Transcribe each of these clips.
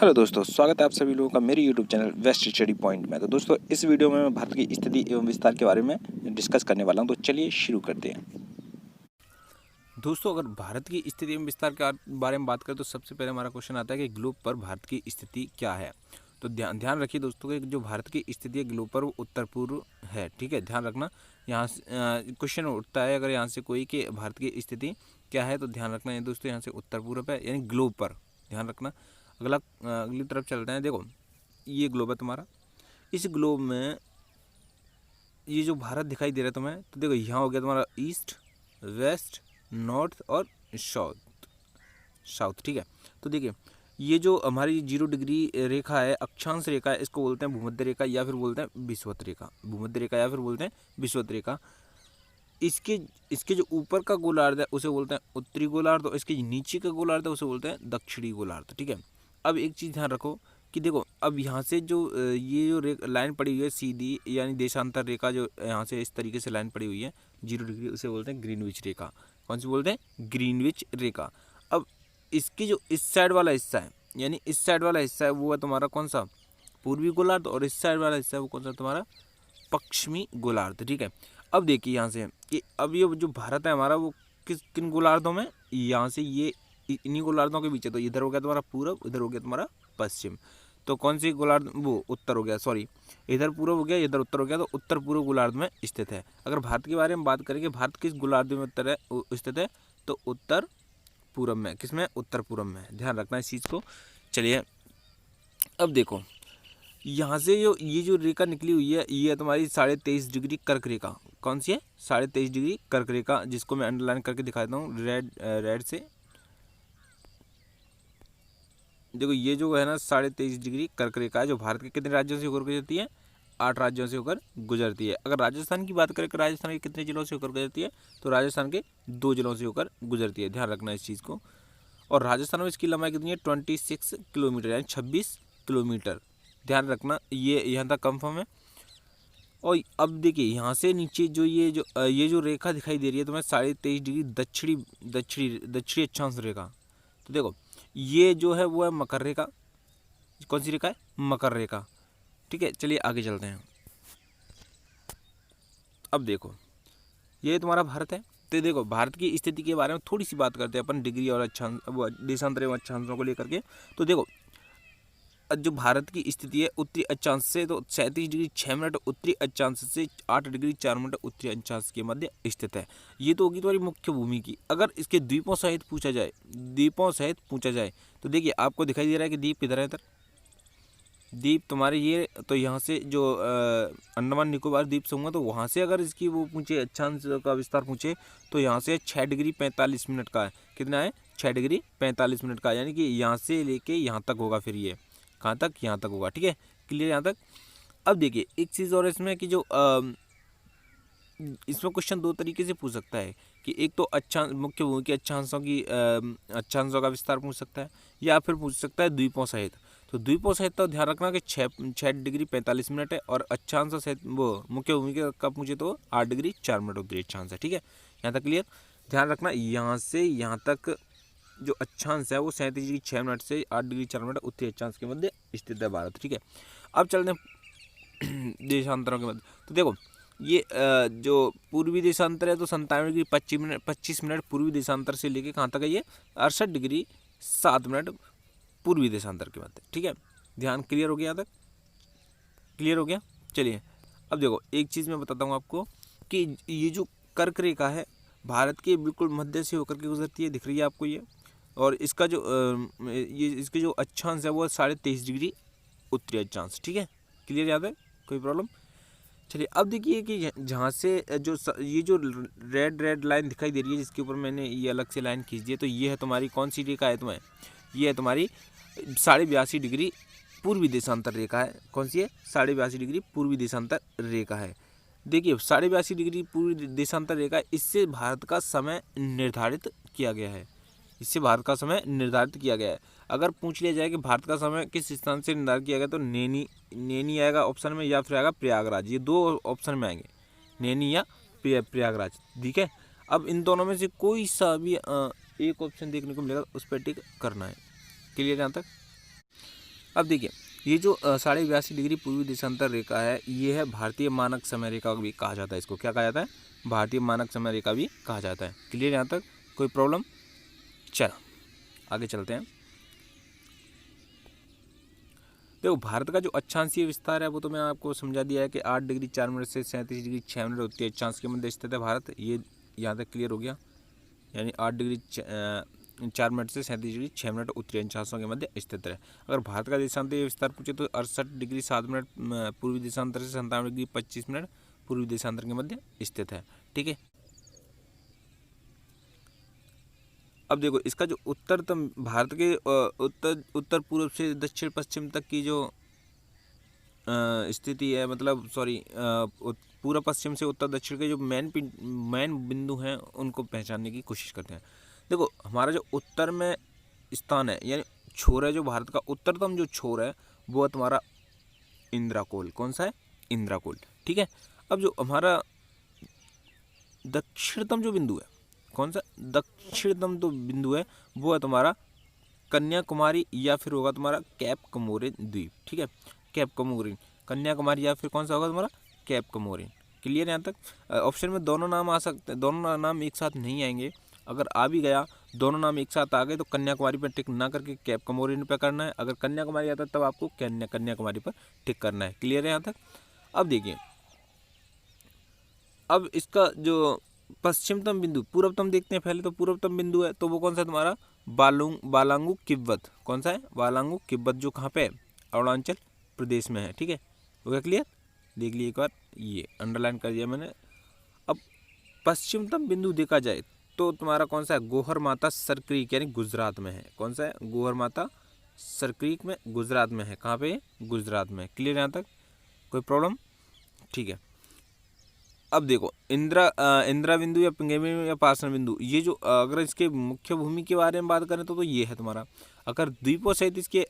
Hello दोस्तों, स्वागत है आप सभी लोगों का मेरे YouTube channel West Study Point में। तो दोस्तों, इस वीडियो में मैं भारत की स्थिति एवं विस्तार के बारे में डिस्कस करने वाला हूं। तो चलिए शुरू करते हैं। दोस्तों, अगर भारत की स्थिति एवं विस्तार के बारे में बात करें तो सबसे पहले हमारा क्वेश्चन आता है कि ग्लोब पर भारत की स्थिति क्या है। तो ध्यान रखिए दोस्तों कि जो भारत की स्थिति है ग्लोब पर वो उत्तर पूर्व है। ठीक है, ध्यान रखना। यहाँ से क्वेश्चन उठता है अगर यहाँ से कोई कि भारत की स्थिति क्या है, तो ध्यान रखना है दोस्तों, यहाँ से उत्तर पूर्व है यानी ग्लोब पर। ध्यान रखना। अगली तरफ चलते हैं। देखो, ये ग्लोब है तुम्हारा। इस ग्लोब में ये जो भारत दिखाई दे रहा है तुम्हें, तो देखो यहाँ हो गया तुम्हारा ईस्ट, वेस्ट, नॉर्थ और साउथ। ठीक है, तो देखिए ये जो हमारी 0 डिग्री रेखा है, अक्षांश रेखा है, इसको बोलते हैं भूमध्य रेखा या फिर बोलते हैं विषुवत रेखा। भूमध्य रेखा या फिर बोलते हैं विषुवत रेखा। इसके जो ऊपर का गोलार्ध है उसे बोलते हैं उत्तरी गोलार्ध, और इसके नीचे का गोलार्ध है उसे बोलते हैं दक्षिणी गोलार्ध। ठीक है, अब एक चीज़ ध्यान रखो कि देखो अब यहाँ से जो ये जो लाइन पड़ी हुई है सीधी, यानी देशांतर रेखा, जो यहाँ से इस तरीके से लाइन पड़ी हुई है 0 डिग्री, उसे बोलते हैं ग्रीनविच रेखा। कौन सी बोलते हैं? ग्रीनविच रेखा। अब इसकी जो इस साइड वाला हिस्सा है, यानी इस साइड वाला हिस्सा है, वो है तुम्हारा कौन सा? पूर्वी गोलार्ध। और इस साइड वाला हिस्सा है वो कौन सा? तुम्हारा पश्चिमी गोलार्ध। ठीक है, अब देखिए यहाँ से कि अब ये जो भारत है हमारा वो किन गोलार्धों में, यहाँ से ये इन्हीं गोलार्धों के बीच है। तो इधर हो गया तुम्हारा पूरब, इधर हो गया तुम्हारा पश्चिम। तो कौन सी गोलार्ध? वो उत्तर हो गया, सॉरी, इधर पूर्व हो गया, इधर उत्तर हो गया। तो उत्तर पूर्व गोलार्ध में स्थित है। अगर भारत के बारे में बात करेंगे, भारत किस गोलार्ध में उत्तर है स्थित है, तो उत्तर पूरब में। किसमें? उत्तर पूरब में। ध्यान रखना इस चीज़ को। चलिए अब देखो, यहाँ से ये जो रेखा निकली हुई है, ये है तुम्हारी 23.5 डिग्री कर्क रेखा। कौन सी है? 23.5 डिग्री कर्क रेखा, जिसको मैं अंडरलाइन करके दिखाता हूँ रेड से। देखो ये जो है ना 23.5 डिग्री कर्क रेखा है, जो भारत के कितने राज्यों से होकर गुजरती है? 8 राज्यों से होकर गुजरती है। अगर राजस्थान की बात करें कि राजस्थान के कितने जिलों से होकर गुजरती है, तो राजस्थान के 2 जिलों से होकर गुजरती है। ध्यान रखना इस चीज़ को। और राजस्थान में इसकी लंबाई कितनी है? 26 किलोमीटर, यानी 26 किलोमीटर। ध्यान रखना, ये यहाँ तक कंफर्म है। और अब देखिए यहाँ से नीचे जो ये जो रेखा दिखाई दे रही है तुम्हें 23.5 डिग्री दक्षिणी अक्षांश रेखा। तो देखो ये जो है वो है मकर रेखा। कौन सी रेखा है? मकर रेखा। ठीक है, चलिए आगे चलते हैं। अब देखो ये तुम्हारा भारत है। तो देखो भारत की स्थिति के बारे में थोड़ी सी बात करते हैं अपन, डिग्री और अक्षांश, देशांतर एवं अक्षांशों को लेकर के। तो देखो जो भारत की स्थिति है उत्तरी अक्षांश से तो 37 डिग्री 6 मिनट उत्तरी अक्षांश से 8 डिग्री 4 मिनट उत्तरी अक्षांश के मध्य स्थित है। ये तो होगी तुम्हारी मुख्य भूमि की। अगर इसके द्वीपों सहित पूछा जाए तो देखिए आपको दिखाई दे रहा है कि द्वीप किधर है? इधर द्वीप तुम्हारे ये, तो यहाँ से जो अंडमान निकोबार द्वीप समूह है, तो वहाँ से अगर इसकी वो पूछे अक्षांश का विस्तार पूछे, तो यहाँ से 6 डिग्री 45 मिनट का है। कितना है? 6 डिग्री 45 मिनट का, यानी कि यहाँ से लेके यहाँ तक होगा। फिर ये कहाँ तक? यहाँ तक होगा। ठीक है, क्लियर यहाँ तक। अब देखिए एक चीज़ और इसमें कि जो इसमें क्वेश्चन 2 तरीके से पूछ सकता है कि एक तो मुख्य भूमि के अक्षांशों का विस्तार पूछ सकता है, या फिर पूछ सकता है द्वीपों सहित। तो द्वीपों सहित तो ध्यान रखना कि 6 डिग्री 45 मिनट है, और अक्षांशों सहित वो मुख्य भूमि का पूछे तो 8 डिग्री 4 मिनट उत्तरी अक्षांश है। ठीक है, यहाँ तक क्लियर। ध्यान रखना यहाँ से यहाँ तक जो अक्षांश है वो 37 डिग्री 6 मिनट से 8 डिग्री 4 मिनट उत्तरी अक्षांश के मध्य स्थित है भारत। ठीक है, अब चलते हैं देशांतरों के मध्य। तो देखो ये जो पूर्वी देशांतर है तो 97 डिग्री 25 मिनट पूर्वी देशांतर से लेके कहाँ तक है? ये 68 डिग्री 7 मिनट पूर्वी देशांतर के मध्य। ठीक है, ध्यान क्लियर हो गया? यहाँ तक क्लियर हो गया। चलिए अब देखो एक चीज़ मैं बताता हूँ आपको कि ये जो कर्क रेखा है भारत के बिल्कुल मध्य से होकर के गुजरती है, दिख रही है आपको ये। और इसका जो इसके जो अक्षांश है वो 23.5 डिग्री उत्तरी अक्षांश। ठीक है, क्लियर? याद है? कोई प्रॉब्लम? चलिए अब देखिए कि जहाँ से ये जो रेड लाइन दिखाई दे रही है, जिसके ऊपर मैंने ये अलग से लाइन खींच दी है, तो ये है तुम्हारी कौन सी रेखा है तुम्हें? ये है तुम्हारी 82.5 डिग्री पूर्वी देशांतर रेखा है। कौन सी है? 82.5 डिग्री पूर्वी देशांतर रेखा है। देखिए 82.5 डिग्री पूर्वी देशांतर रेखा, इससे भारत का समय निर्धारित किया गया है। इससे भारत का समय निर्धारित किया गया है। अगर पूछ लिया जाए कि भारत का समय किस स्थान से निर्धारित किया गया, तो नैनी आएगा ऑप्शन में, या फिर आएगा प्रयागराज। ये 2 ऑप्शन में आएंगे, नैनी या प्रयागराज। ठीक है, अब इन दोनों में से कोई सा भी एक ऑप्शन देखने को मिलेगा, उस पर टिक करना है। क्लियर यहाँ तक? अब देखिए ये जो 82.5 डिग्री पूर्वी देशांतर रेखा है, ये है भारतीय मानक समय रेखा भी कहा जाता है। इसको क्या कहा जाता है? भारतीय मानक समय रेखा भी कहा जाता है। क्लियर यहाँ तक? कोई प्रॉब्लम? चलो आगे चलते हैं। देखो भारत का जो अक्षांशीय विस्तार है वो तो मैं आपको समझा दिया है कि 8 डिग्री 4 मिनट से 37 डिग्री 6 मिनट उत्तरी अक्षांश के मध्य स्थित है भारत। ये यहाँ तक क्लियर हो गया। यानी 8 डिग्री 4 मिनट से 37 डिग्री 6 मिनट उत्तरी अक्षांशों के मध्य स्थित है। अगर भारत का देशांतरीय विस्तार पूछे तो 68 डिग्री 7 मिनट पूर्वी देशांतर से 97 डिग्री 25 मिनट पूर्वी देशांतर के मध्य स्थित है। ठीक है। अब देखो इसका जो उत्तरतम भारत के उत्तर पूर्व से दक्षिण पश्चिम तक की जो स्थिति है, मतलब सॉरी पूर्व पश्चिम से उत्तर दक्षिण के जो मेन बिंदु हैं उनको पहचानने की कोशिश करते हैं। देखो हमारा जो उत्तर में स्थान है यानी छोर है, जो भारत का उत्तरतम जो छोर है वो है तुम्हारा इंद्राकोल। कौन सा है? इंद्राकोल। ठीक है। अब जो हमारा दक्षिणतम जो बिंदु है, कौन सा दक्षिणतम तो बिंदु है वो है तुम्हारा कन्याकुमारी या फिर होगा तुम्हारा कैप कमोरिन द्वीप। ठीक है, कैप कमोरिन, कन्याकुमारी या फिर कौन सा होगा तुम्हारा कैप कमोरिन। क्लियर यहाँ तक? ऑप्शन में दोनों नाम आ सकते हैं, दोनों नाम एक साथ नहीं आएंगे। अगर आ भी गया, दोनों नाम एक साथ आ गए तो कन्याकुमारी पर टिक ना करके कैप कमोरिन पर करना है। अगर कन्याकुमारी आता है तब आपको कन्याकुमारी पर टिक करना है। क्लियर है यहाँ तक? अब देखिए, अब इसका जो पश्चिमतम बिंदु, पूर्वतम देखते हैं पहले। तो पूर्वतम बिंदु है तो वो कौन सा है तुम्हारा बालांगू किब्बत। कौन सा है? बालांगू किब्बत, जो कहाँ पे है? अरुणाचल प्रदेश में है। ठीक है, हो गया क्लियर? देख लिए एक बार, ये अंडरलाइन कर दिया मैंने। अब पश्चिमतम बिंदु देखा जाए तो तुम्हारा कौन सा है? गोहर माता सर क्रीक यानी गुजरात में है। कौन सा है? गोहर माता सर क्रीक में गुजरात में है। कहाँ पे? गुजरात में। क्लियर यहाँ तक? कोई प्रॉब्लम? ठीक है। अब देखो इंदिरा बिंदु या पिंगली बिंदु या पाषाण बिंदु, ये जो अगर इसके मुख्य भूमि के बारे में बात करें तो ये है तुम्हारा। अगर द्वीपों सहित इसके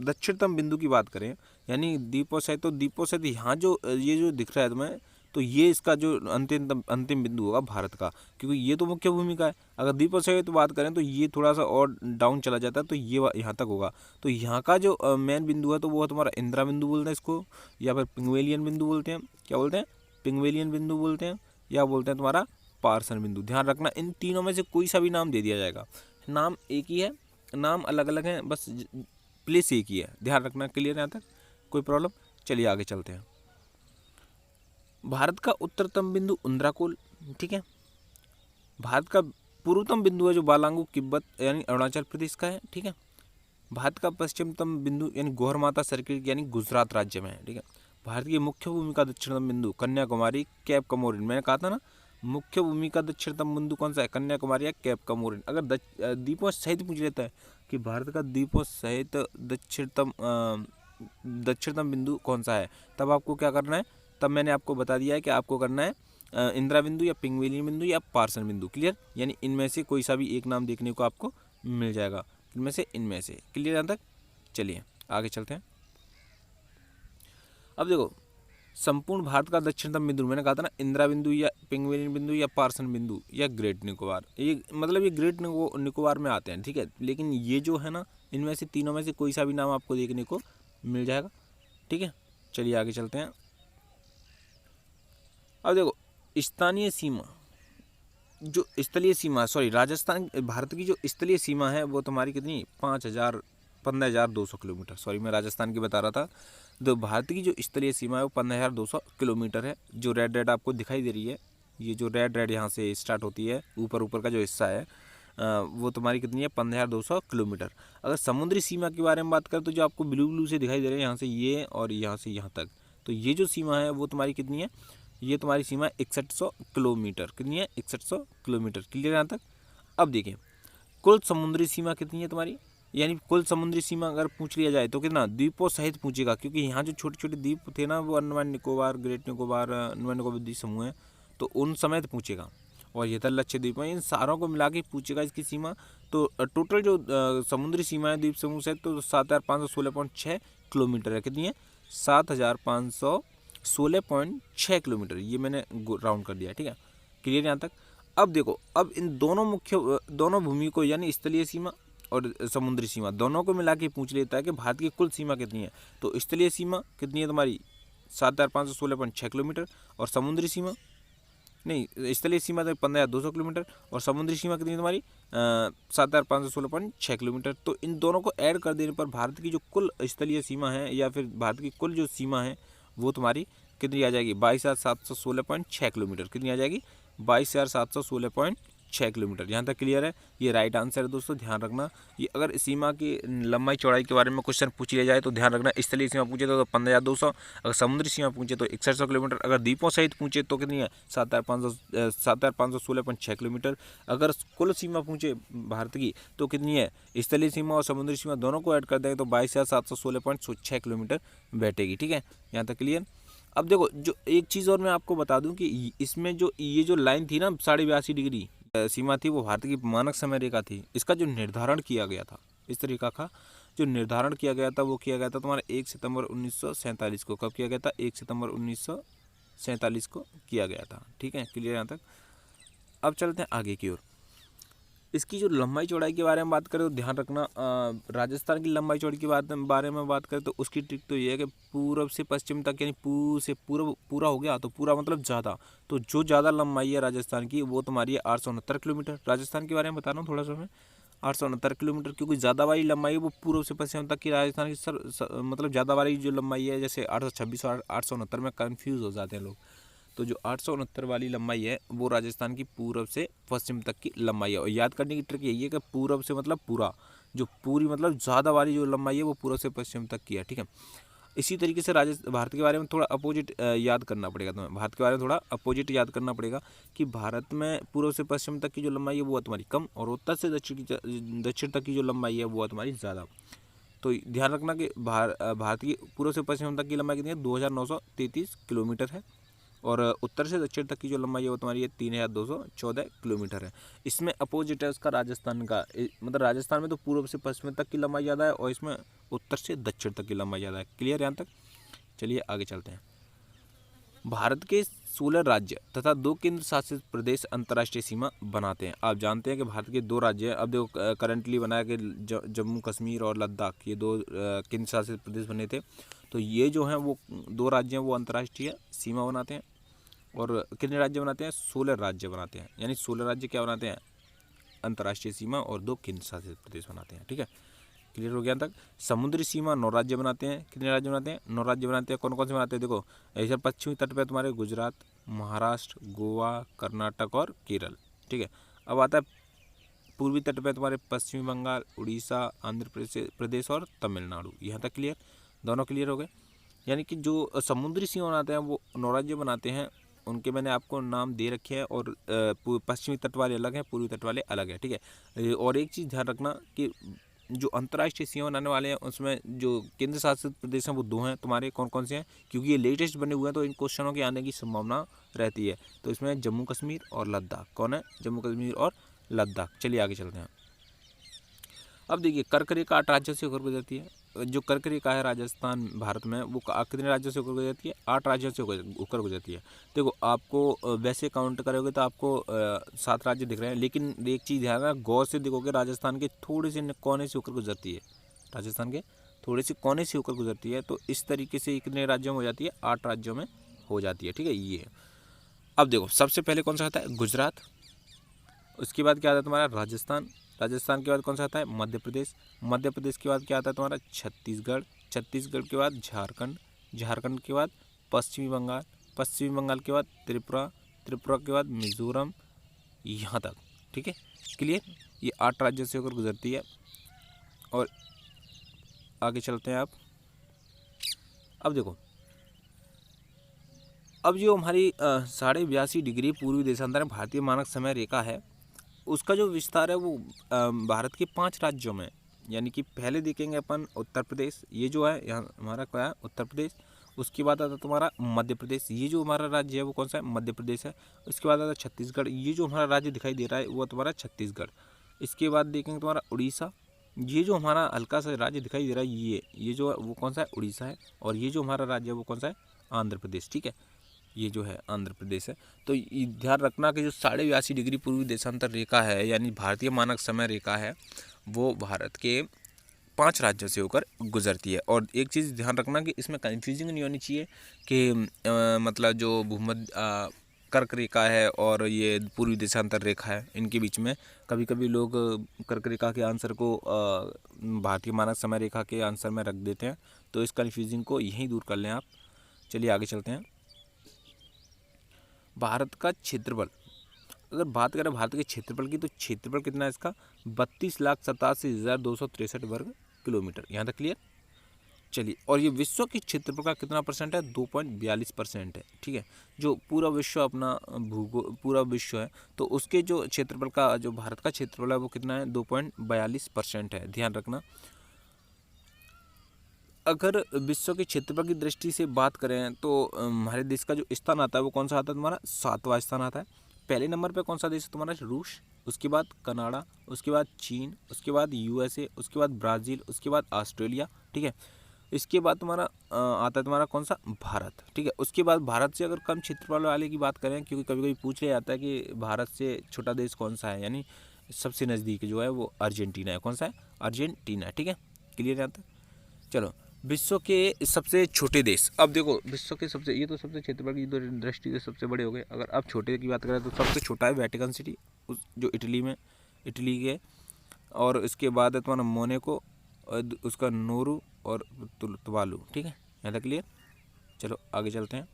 दक्षिणतम बिंदु की बात करें, यानी द्वीपों सहित, तो द्वीपों सहित यहाँ जो ये जो दिख रहा है तुम्हें, तो ये इसका जो अंतिम बिंदु होगा भारत का, क्योंकि ये तो मुख्य भूमि का है। अगर द्वीपों सहित बात करें तो ये थोड़ा सा और डाउन चला जाता है, तो ये यहाँ तक होगा। तो यहाँ का जो मेन बिंदु है तो वो है तुम्हारा इंदिरा बिंदु बोलते हैं इसको, या फिर पिंगवेलियन बिंदु बोलते हैं। क्या बोलते हैं? पिंगवेलियन बिंदु बोलते हैं, या बोलते हैं तुम्हारा पार्सन बिंदु। ध्यान रखना, इन तीनों में से कोई सा भी नाम दे दिया जाएगा। नाम एक ही है, नाम अलग अलग हैं, बस प्लेस एक ही है। ध्यान रखना। क्लियर यहाँ तक? कोई प्रॉब्लम? चलिए आगे चलते हैं। भारत का उत्तरतम बिंदु इंद्राकोल। ठीक है। भारत का पूर्वतम बिंदु है जो बालांगू किब्बत यानी अरुणाचल प्रदेश का है। ठीक है। भारत का पश्चिमतम बिंदु यानी गोहर माता सर्किल यानी गुजरात राज्य में है। ठीक है। भारत की मुख्य भूमि का दक्षिणतम बिंदु कन्याकुमारी कैप कमोरिन। मैंने कहा था ना, मुख्य भूमि का दक्षिणतम बिंदु कौन सा है? कन्याकुमारी या कैप कमोरिन। अगर द्वीपों सहित पूछ लेता है कि भारत का द्वीपों सहित दक्षिणतम बिंदु कौन सा है, तब आपको क्या करना है? तब मैंने आपको बता दिया है कि आपको करना है इंदिरा बिंदु या पिंगवेलियन बिंदु या पार्सन बिंदु। क्लियर? यानी इनमें से कोई सा भी एक नाम देखने को आपको मिल जाएगा, इनमें से। क्लियर यहाँ तक? चलिए आगे चलते हैं। अब देखो, संपूर्ण भारत का दक्षिणतम बिंदु मैंने कहा था ना, इंदिरा बिंदु या पिंगवेलियन बिंदु या पार्सन बिंदु या ग्रेट निकोबार। ये मतलब ये ग्रेट निकोबार में आते हैं। ठीक है, लेकिन ये जो है ना, इनमें से तीनों में से कोई सा भी नाम आपको देखने को मिल जाएगा। ठीक है, चलिए आगे चलते हैं। अब देखो, स्थानीय सीमा, जो स्थलीय सीमा, सॉरी राजस्थान, भारत की जो स्थलीय सीमा है वो तुम्हारी कितनी? 15,200 किलोमीटर। सॉरी, मैं राजस्थान की बता रहा था। तो भारत की जो स्थलीय सीमा है वो 15,200 किलोमीटर है। जो रेड आपको दिखाई दे रही है, ये जो रेड यहाँ से स्टार्ट होती है, ऊपर का जो हिस्सा है वो तुम्हारी कितनी है? 15,200 किलोमीटर। अगर समुद्री सीमा के बारे में बात करें तो जो आपको ब्लू से दिखाई दे रहे हैं, यहाँ से ये और यहाँ से यहाँ तक, तो ये जो सीमा है वो तुम्हारी कितनी है? ये तुम्हारी सीमा 6100 किलोमीटर। कितनी है? 6100 किलोमीटर। क्लियर यहाँ तक? अब देखिए, कुल समुद्री सीमा कितनी है तुम्हारी, यानी कुल समुद्री सीमा अगर पूछ लिया जाए तो कितना? द्वीपों सहित पूछेगा, क्योंकि यहाँ जो छोटे छोटे द्वीप थे ना, वो अंडमान निकोबार, ग्रेट निकोबार, अंडमान निकोबार द्वीप समूह है, तो उन समेत पूछेगा। और ये लक्षद्वीप है, इन सारों को मिला के पूछेगा इसकी सीमा। तो टोटल जो समुद्री सीमा है द्वीप समूह से, तो 7,516.6 किलोमीटर है। कितनी है? 7,516.6 किलोमीटर। ये मैंने राउंड कर दिया। ठीक है, क्लियर यहाँ तक? अब देखो, अब इन दोनों भूमि को, यानी स्थलीय सीमा और समुद्री सीमा दोनों को मिला के पूछ लेता है कि भारत की कुल सीमा कितनी है। तो स्थलीय सीमा कितनी है तुम्हारी 7,516.6 किलोमीटर, और समुद्री सीमा नहीं, स्थलीय सीमा तो 15,200 किलोमीटर, और समुद्री सीमा कितनी है तुम्हारी 7,516.6 किलोमीटर। तो इन दोनों को ऐड कर देने पर भारत की जो कुल स्थलीय सीमा है या फिर भारत की कुल जो सीमा है वो तुम्हारी कितनी आ जाएगी 22,716.6 किलोमीटर। कितनी आ जाएगी 22,716.6 किलोमीटर। यहाँ तक क्लियर है? ये राइट आंसर है दोस्तों, ध्यान रखना। ये अगर सीमा की लंबाई चौड़ाई के बारे में क्वेश्चन पूछ लिया जाए तो ध्यान रखना, स्थलीय सीमा पूछे तो 15,200, अगर समुद्री सीमा पूछे तो 6100 किलोमीटर, अगर द्वीपों सहित पूछे तो कितनी है 7,516.6 किलोमीटर, अगर कुल सीमा पूछे भारत की तो कितनी है स्थलीय सीमा और समुद्री सीमा दोनों को ऐड कर देंगे तो 22,716.6 किलोमीटर बैठेगी। ठीक है, यहाँ तक क्लियर। अब देखो, जो एक चीज़ और मैं आपको बता दूं कि इसमें जो ये जो लाइन थी ना 82.5 डिग्री सीमा थी, वो भारत की मानक समय रेखा थी। इसका जो निर्धारण किया गया था, इस तरीका का जो निर्धारण किया गया था वो किया गया था तुम्हारा 1 सितंबर 1947 को। कब किया गया था? 1 सितंबर 1947 को किया गया था। ठीक है, क्लियर यहाँ तक। अब चलते हैं आगे की ओर। इसकी जो लंबाई चौड़ाई के बारे में बात करें तो ध्यान रखना, राजस्थान की लंबाई चौड़ाई के बारे में बात करें तो उसकी ट्रिक तो ये है कि पूरब से पश्चिम तक, यानी पूर्व से पूर्व पूरा हो गया तो पूरा मतलब ज़्यादा, तो जो ज़्यादा लंबाई है राजस्थान की वो तुम्हारी है 869 किलोमीटर। राजस्थान के बारे में बता रहा हूँ थोड़ा सा मैं, 869 किलोमीटर, क्योंकि ज़्यादा वाली लंबाई है वो पूर्व से पश्चिम तक की राजस्थान की मतलब ज़्यादा वाली जो लंबाई है, जैसे 826 और 869 में कन्फ्यूज़ हो जाते हैं लोग। तो जो 869 वाली लंबाई है वो राजस्थान की पूरब से पश्चिम तक की लंबाई है। और याद करने की ट्रिक यही है कि पूरब से मतलब पूरा, जो पूरी मतलब ज़्यादा वाली जो लंबाई है वो पूरब से पश्चिम तक की है। ठीक है, इसी तरीके से भारत के बारे में थोड़ा अपोजिट याद करना पड़ेगा तुम्हें। भारत के बारे में थोड़ा अपोजिट याद करना पड़ेगा कि भारत में पूर्व से पश्चिम तक की जो लंबाई है वो है तुम्हारी कम, और उत्तर से दक्षिण तक की जो लंबाई है वो है तुम्हारी ज़्यादा। तो ध्यान रखना कि भारत की पूर्व से पश्चिम तक की लंबाई कितनी है 2,933 किलोमीटर है, और उत्तर से दक्षिण तक की जो लंबाई है वो तुम्हारी 3,214 किलोमीटर है। इसमें अपोजिट है उसका राजस्थान का, मतलब राजस्थान में तो पूर्व से पश्चिम तक की लंबाई ज़्यादा है और इसमें उत्तर से दक्षिण तक की लंबाई ज़्यादा है। क्लियर यहाँ तक? चलिए आगे चलते हैं। भारत के 16 राज्य तथा 2 केंद्र शासित प्रदेश अंतर्राष्ट्रीय सीमा बनाते हैं। आप जानते हैं कि भारत के 2 राज्य हैं। अब देखो करंटली बनाया कि जम्मू कश्मीर और लद्दाख, ये 2 केंद्र शासित प्रदेश बने थे। तो ये जो हैं वो 2 राज्य हैं वो अंतर्राष्ट्रीय सीमा बनाते हैं। और कितने राज्य बनाते हैं? 16 राज्य बनाते हैं, यानी 16 राज्य क्या बनाते हैं? अंतर्राष्ट्रीय सीमा, और 2 केंद्र शासित प्रदेश बनाते हैं। ठीक है, क्लियर हो गया तक। समुद्री सीमा 9 राज्य बनाते हैं। कितने राज्य बनाते हैं? 9 राज्य बनाते हैं। कौन कौन से बनाते हैं? देखो, ऐसे पश्चिमी तट पे तुम्हारे गुजरात, महाराष्ट्र, गोवा, कर्नाटक और केरल। ठीक है, अब आता है पूर्वी तट पे तुम्हारे पश्चिमी बंगाल, उड़ीसा, आंध्र प्रदेश और तमिलनाडु। यहाँ तक क्लियर? दोनों क्लियर हो गए। यानी कि जो समुद्री सीमा बनाते हैं वो 9 राज्य बनाते हैं, उनके मैंने आपको नाम दे रखे हैं, और पश्चिमी तट वाले अलग हैं, पूर्वी तट वाले अलग हैं। ठीक है, और एक चीज़ ध्यान रखना कि जो अंतर्राष्ट्रीय सीमा बनाने वाले हैं उसमें जो केंद्र शासित प्रदेश हैं वो 2 हैं तुम्हारे। कौन कौन से हैं? क्योंकि ये लेटेस्ट बने हुए हैं तो इन क्वेश्चनों के आने की संभावना रहती है। तो इसमें जम्मू कश्मीर और लद्दाख। कौन है? जम्मू कश्मीर और लद्दाख। चलिए आगे चलते हैं। अब देखिए, कर्क रेखा 8 राज्यों से होकर गुजरती है। जो कर्क रेखा है राजस्थान भारत में वो कितने राज्यों से होकर गुजरती है? 8 राज्यों से होकर गुजरती है। देखो, आपको वैसे काउंट करोगे तो आपको 7 राज्य दिख रहे हैं, लेकिन एक चीज़ ध्यान रखना, गौर से देखोगे राजस्थान के थोड़े से कोने से होकर गुजरती है। राजस्थान के थोड़े से कोने से होकर गुजरती है। तो इस तरीके से कितने राज्यों में हो जाती है? 8 राज्यों में हो जाती है। ठीक है, ये अब देखो, सबसे पहले कौन सा आता है? गुजरात। उसके बाद क्या आता है तुम्हारा? राजस्थान। राजस्थान के बाद कौन सा आता है? मध्य प्रदेश। मध्य प्रदेश के बाद क्या आता है तुम्हारा? छत्तीसगढ़। छत्तीसगढ़ के बाद झारखंड। झारखंड के बाद पश्चिमी बंगाल। पश्चिमी बंगाल के बाद त्रिपुरा। त्रिपुरा के बाद मिजोरम। यहाँ तक। ठीक है, क्लियर? ये 8 राज्यों से होकर गुजरती है। और आगे चलते हैं आप। अब देखो, अब जो हमारी 82.5 डिग्री पूर्वी देशांतर में भारतीय मानक समय रेखा है, उसका जो विस्तार है वो भारत के 5 राज्यों में, यानी कि पहले देखेंगे अपन उत्तर प्रदेश, ये जो है यहाँ हमारा क्या है? उत्तर प्रदेश। उसके बाद आता है तुम्हारा मध्य प्रदेश, ये जो हमारा राज्य है वो कौन सा है? मध्य प्रदेश है। उसके बाद आता है छत्तीसगढ़, ये जो हमारा राज्य दिखाई दे रहा है वो तुम्हारा छत्तीसगढ़। इसके बाद देखेंगे तुम्हारा उड़ीसा, ये जो हमारा हल्का सा राज्य दिखाई दे रहा है ये जो है वो कौन सा है? उड़ीसा है। और ये जो हमारा राज्य है वो कौन सा है? आंध्र प्रदेश। ठीक है, ये जो है आंध्र प्रदेश है। तो ध्यान रखना कि जो 82.5 डिग्री पूर्वी देशांतर रेखा है, यानी भारतीय मानक समय रेखा है, वो भारत के 5 राज्यों से होकर गुजरती है। और एक चीज़ ध्यान रखना कि इसमें कन्फ्यूजिंग नहीं होनी चाहिए कि मतलब जो भूमध्य कर्क रेखा है और ये पूर्वी देशांतर रेखा है, इनके बीच में कभी कभी लोग कर्क रेखा के आंसर को भारतीय मानक समय रेखा के आंसर में रख देते हैं, तो इस कन्फ्यूजिंग को यहीं दूर कर लें आप। चलिए आगे चलते हैं। भारत का क्षेत्रफल, अगर बात करें भारत के क्षेत्रफल की, तो क्षेत्रफल कितना है इसका, 32,87,263 वर्ग किलोमीटर। यहाँ तक क्लियर। चलिए, और ये विश्व के क्षेत्रफल का कितना परसेंट है, 2.42% है। ठीक है, जो पूरा विश्व अपना पूरा विश्व है, तो उसके जो क्षेत्रफल का, जो भारत का क्षेत्रफल है वो कितना है, 2.42% है। ध्यान रखना। अगर विश्व के क्षेत्रफल की दृष्टि से बात करें तो हमारे देश का जो स्थान आता है वो कौन सा आता है, तुम्हारा 7वां स्थान आता है। पहले नंबर पे कौन सा देश है तुम्हारा, रूस, उसके बाद कनाडा, उसके बाद चीन, उसके बाद यूएसए, उसके बाद ब्राज़ील, उसके बाद ऑस्ट्रेलिया। ठीक है, इसके बाद तुम्हारा आता है तुम्हारा कौन सा, भारत। ठीक है, उसके बाद भारत से अगर कम क्षेत्रफल वाले की बात करें, क्योंकि कभी कभी पूछ लिया जाता है कि भारत से छोटा देश कौन सा है, यानी सबसे नज़दीक जो है वो अर्जेंटीना है। कौन सा है, अर्जेंटीना। ठीक है, क्लियर आता है। चलो, विश्व के सबसे छोटे देश। अब देखो, विश्व के सबसे, ये तो सबसे क्षेत्रफल की दृष्टि से सबसे बड़े हो गए। अगर अब छोटे की बात करें तो सबसे छोटा है वेटिकन सिटी, उस जो इटली के। और इसके बाद है तुम्हारा मोनाको, और उसका नोरू और तुवालू। ठीक है, यहाँ तक क्लियर। चलो आगे चलते हैं।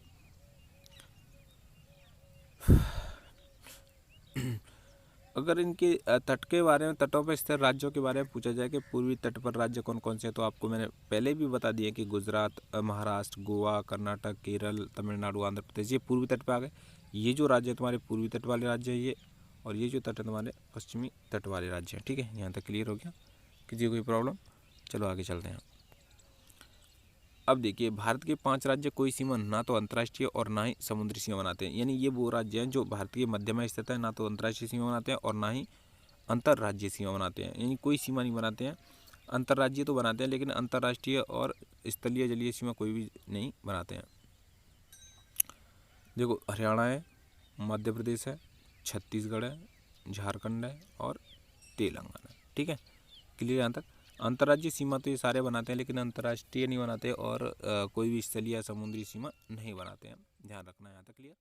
अगर इनके तट के बारे में, तटों पर स्थित राज्यों के बारे में पूछा जाए कि पूर्वी तट पर राज्य कौन कौन से हैं, तो आपको मैंने पहले भी बता दिया कि गुजरात, महाराष्ट्र, गोवा, कर्नाटक, केरल, तमिलनाडु, आंध्र प्रदेश, ये पूर्वी तट पर आ गए। ये जो राज्य है तुम्हारे पूर्वी तट वाले राज्य है ये, और ये जो तट है तुम्हारे पश्चिमी तट वाले राज्य हैं। ठीक है, यहाँ तक क्लियर हो गया, किसी को कोई प्रॉब्लम। चलो आगे चलते हैं। अब देखिए, भारत के 5 राज्य कोई सीमा ना तो अंतर्राष्ट्रीय और ना ही समुद्री सीमा बनाते हैं। यानी ये वो राज्य हैं जो भारत के मध्य में स्थित है, ना तो अंतर्राष्ट्रीय सीमा बनाते हैं और ना ही अंतर्राज्यीय सीमा बनाते हैं। यानी कोई सीमा नहीं बनाते हैं। अंतर्राज्यीय तो बनाते हैं, लेकिन अंतर्राष्ट्रीय और स्थलीय जलीय सीमा कोई भी नहीं बनाते हैं। देखो, हरियाणा है, मध्य प्रदेश है, छत्तीसगढ़ है, झारखंड है और तेलंगाना है। ठीक है, क्लियर यहाँ तक। अंतर्राज्यीय सीमा तो ये सारे बनाते हैं, लेकिन अंतर्राष्ट्रीय नहीं बनाते और कोई भी स्थलीय या समुद्री सीमा नहीं बनाते हैं। ध्यान रखना है यहाँ तक, क्लियर।